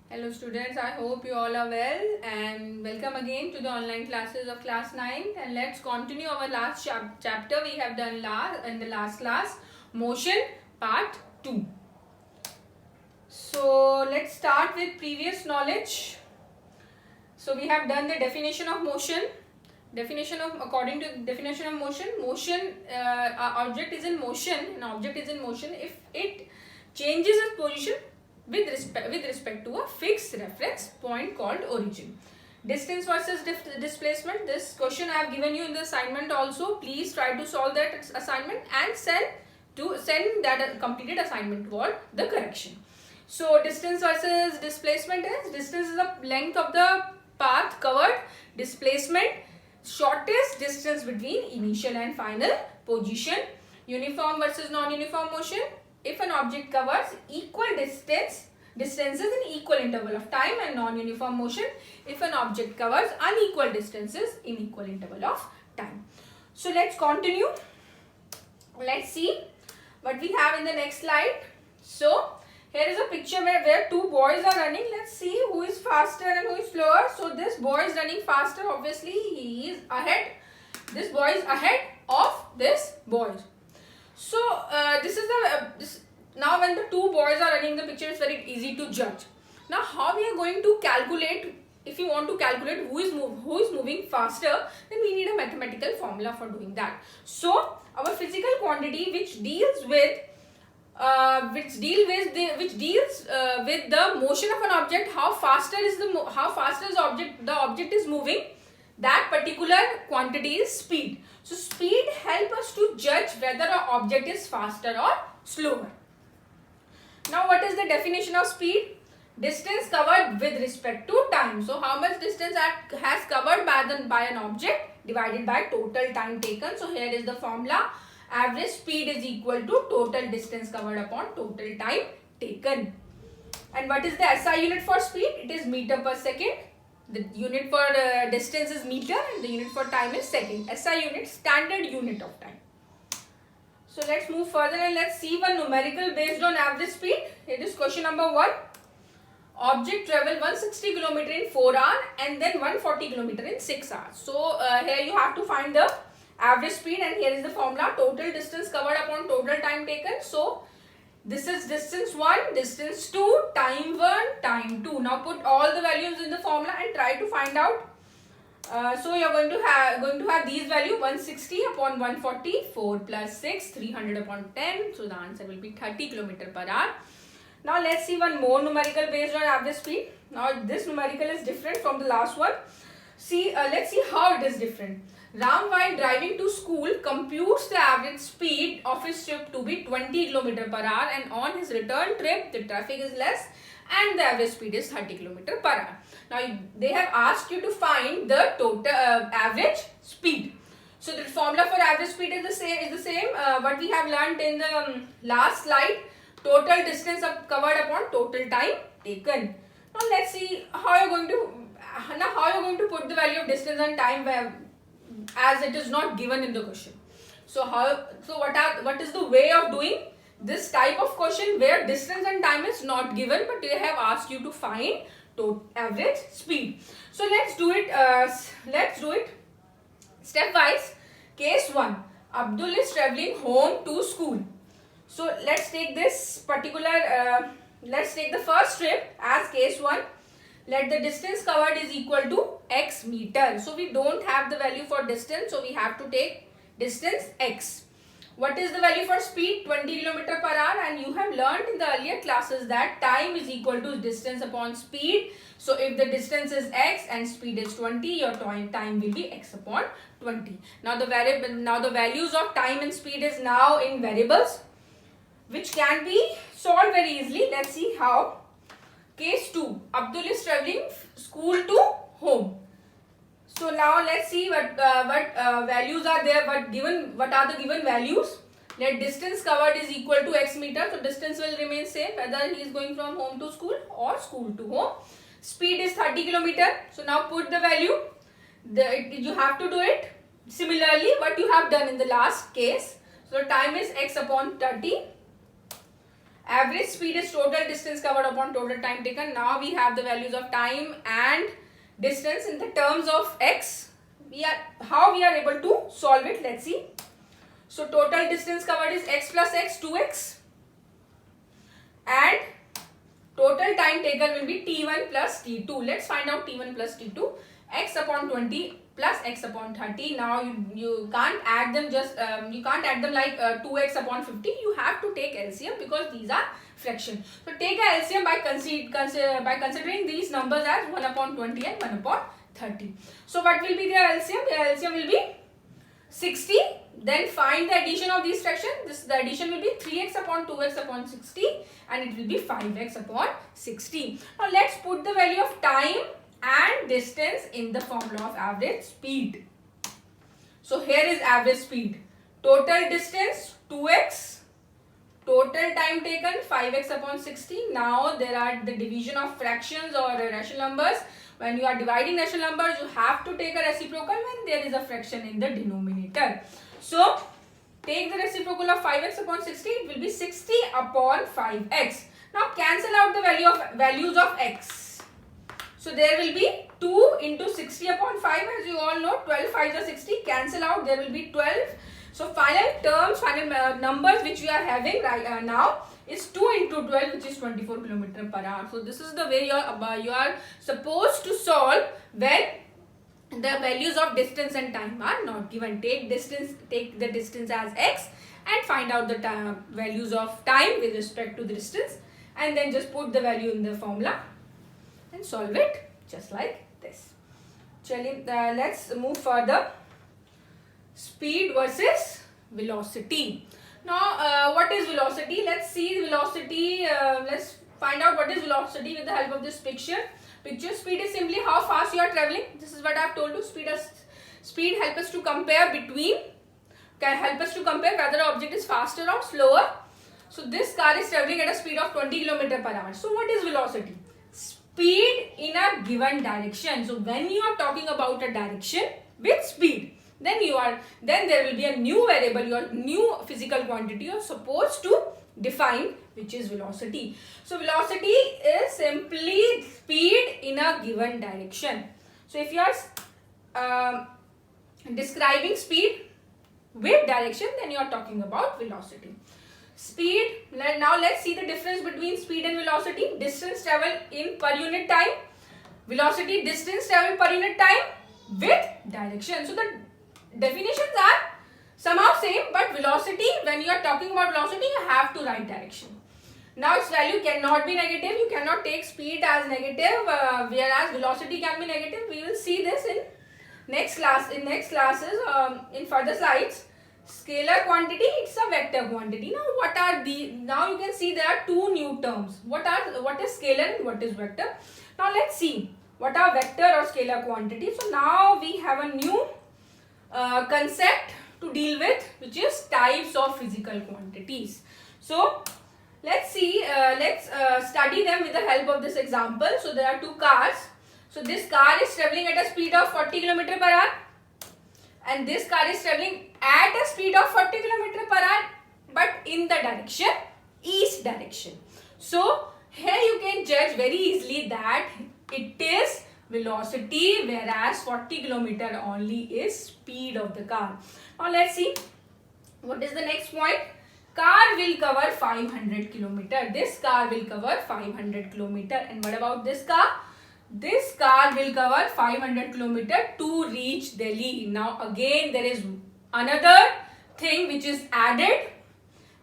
Hello students, I hope you all are well and welcome again to the online classes of class 9th, and let's continue our last chapter we have done in the last class, motion part 2. So let's start with previous knowledge. So we have done the definition of motion. According to definition of motion, object is in motion. An object is in motion if it changes its position with respect to a fixed reference point called origin. Distance versus displacement. This question I have given you in the assignment also. Please try to solve that assignment and send that completed assignment toward the correction. So distance versus displacement is, distance is the length of the path covered. Displacement, shortest distance between initial and final position. Uniform versus non-uniform motion. If an object covers equal distances in equal interval of time, and non-uniform motion if an object covers unequal distances in equal interval of time. So let's continue. Let's see what we have in the next slide. So here is a picture where two boys are running. Let's see who is faster and who is slower. So this boy is running faster. Obviously he is ahead. This boy is ahead of this boy. So now when the two boys are running, the picture is very easy to judge. Now how we are going to calculate? If you want to calculate who is moving faster, then we need a mathematical formula for doing that. So our physical quantity which deals with the motion of an object, how faster the object is moving, that particular quantity is speed. So speed helps us to judge whether an object is faster or slower. Now what is the definition of speed? Distance covered with respect to time. So how much distance has covered by an object divided by total time taken. So here is the formula. Average speed is equal to total distance covered upon total time taken. And what is the SI unit for speed? It is meter per second. The unit for distance is meter and the unit for time is second. SI unit, standard unit of time. So let's move further and let's see one numerical based on average speed. Here is question number 1. Object travel 160 km in 4 hours and then 140 km in 6 hours. So here you have to find the average speed, and here is the formula. Total distance covered upon total time taken. So this is distance 1, distance 2, time 1, time 2. Now put all the values in the formula and try to find out. So you are going to have these values: 160 upon 140, 4 plus 6, 300 upon 10. So the answer will be 30 km per hour. Now let's see one more numerical based on average speed. Now this numerical is different from the last one. Let's see how it is different. Ram, while driving to school, computes the average speed of his trip to be 20 km per hour, and on his return trip the traffic is less and the average speed is 30 km per hour. Now they have asked you to find the total average speed. So the formula for average speed is the same. What we have learnt in the last slide. Total distance covered upon total time taken. Now let's see how you're going to put the value of distance and time as it is not given in the question. So what is the way of doing this type of question where distance and time is not given, but they have asked you to find average speed. So let's do it stepwise. Case 1. Abdul is traveling home to school. So let's take this particular let's take the first trip as case 1. Let the distance covered is equal to x meter. So we don't have the value for distance, so we have to take distance x. What is the value for speed? 20 km per hour, and you have learned in the earlier classes that time is equal to distance upon speed. So if the distance is x and speed is 20, your time will be x upon 20. Now the values of time and speed is now in variables, which can be solved very easily. Let's see how. Case 2. Abdul is traveling school to home. So now let's see what values are there. What are the given values? Let distance covered is equal to x meter. So distance will remain same whether he is going from home to school or school to home. Speed is 30 km. So now put the value. You have to do it similarly what you have done in the last case. So time is x upon 30. Average speed is total distance covered upon total time taken. Now we have the values of time and distance in the terms of x. How we are able to solve it? Let's see. So total distance covered is x plus x, 2x, and total time taken will be t1 plus t2. Let's find out t1 plus t2. X upon 20 plus x upon 30. Now you can't add them you can't add them like 2x upon 50. You have to take LCM because these are fraction. So take a LCM by considering these numbers as 1 upon 20 and 1 upon 30. So what will be the LCM? The LCM will be 60. Then find the addition of these fractions. The addition will be 3x upon 2x upon 60 and it will be 5x upon 60. Now let's put the value of time and distance in the formula of average speed. So here is average speed. Total distance 2x, total time taken 5x upon 60. Now there are the division of fractions or rational numbers. When you are dividing rational numbers, you have to take a reciprocal when there is a fraction in the denominator. So take the reciprocal of 5x upon 60, it will be 60 upon 5x. Now cancel out the values of x. So there will be 2 into 60 upon 5, as you all know, 12 5s are 60, cancel out, there will be 12. So final numbers which we are having right now is 2 into 12, which is 24 km per hour. So this is the way you are supposed to solve when the values of distance and time are not given. Take the distance as x and find out the values of time with respect to the distance, and then just put the value in the formula and solve it just like this. Let's move further. Speed versus velocity. Now what is velocity? Let's see velocity. Let's find out what is velocity with the help of this picture. Speed is simply how fast you are traveling. This is what I have told you. Speed help us to compare whether object is faster or slower. So this car is traveling at a speed of 20 km per hour. So what is velocity? Speed in a given direction. So when you are talking about a direction with speed, then there will be a new variable, your new physical quantity you are supposed to define, which is velocity. So velocity is simply speed in a given direction. So if you are describing speed with direction, then you are talking about velocity. Speed. Now let's see the difference between speed and velocity. Distance traveled in per unit time. Velocity, distance traveled per unit time with direction. So the definitions are somehow same, but velocity, when you are talking about velocity, you have to write direction. Now its value cannot be negative. You cannot take speed as negative, whereas velocity can be negative. We will see this in next classes, in further slides. Scalar quantity, it's a vector quantity. Now you can see there are two new terms. What is scalar and what is vector? Now let's see what are vector or scalar quantity. So now we have a new concept to deal with, which is types of physical quantities. So let's see, let's study them with the help of this example. So there are two cars. So this car is traveling at a speed of 40 km per hour. And this car is traveling at a speed of 40 km per hour, but in the direction east direction. So here you can judge very easily that it is velocity, whereas 40 km only is speed of the car. Now let's see what is the next point. Car will cover 500 km. This car will cover 500 km. And what about this car? This car will cover 500 km to reach Delhi. Now again there is another thing which is added,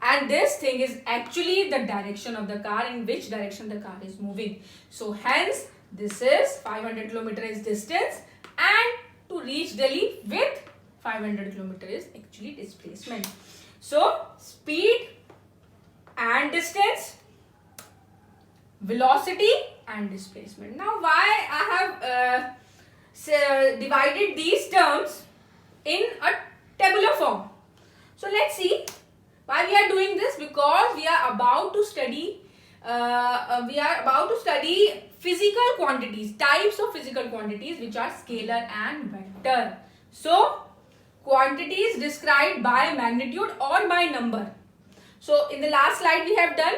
and this thing is actually the direction of the car, in which direction the car is moving. So hence this is 500 km is distance, and to reach Delhi with 500 km is actually displacement. So speed and distance, velocity and displacement. Now why I have divided these terms in a tabular form. So let's see why we are doing this, because we are about to study physical quantities, types of physical quantities, which are scalar and vector. So quantities described by magnitude or by number. So in the last slide we have done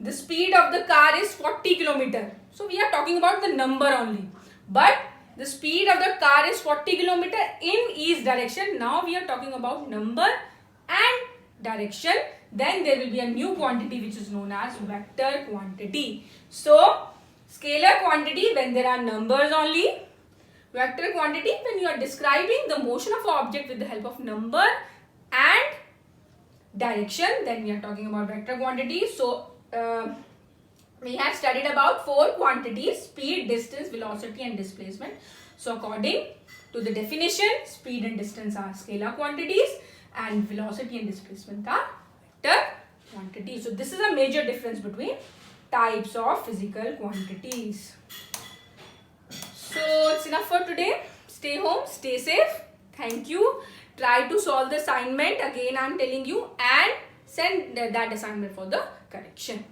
the speed of the car is 40 kilometer. So we are talking about the number only. But the speed of the car is 40 kilometer in each direction. Now we are talking about number and direction. Then there will be a new quantity which is known as vector quantity. So scalar quantity when there are numbers only. Vector quantity when you are describing the motion of an object with the help of number and direction. Then we are talking about vector quantity. So we have studied about 4 quantities: speed, distance, velocity and displacement. So according to the definition, speed and distance are scalar quantities and velocity and displacement are vector quantities. So this is a major difference between types of physical quantities. So it's enough for today. Stay home, stay safe. Thank you. Try to solve the assignment. Again I am telling you, and send that assignment for the correction.